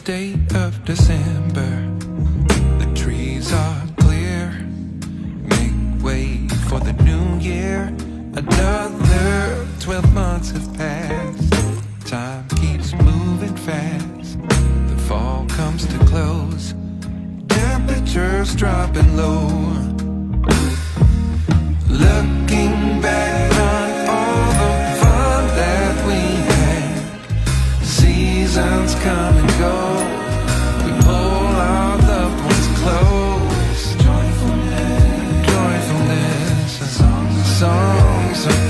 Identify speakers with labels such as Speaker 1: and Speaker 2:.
Speaker 1: day of December. The trees are clear, make way for the new year. Another 12 months have passed. Time keeps moving fast. The fall comes to close, temperatures dropping low. Looking back on all the fun that we had, seasons come and go, we pull our loved ones close. Joyfulness, songs of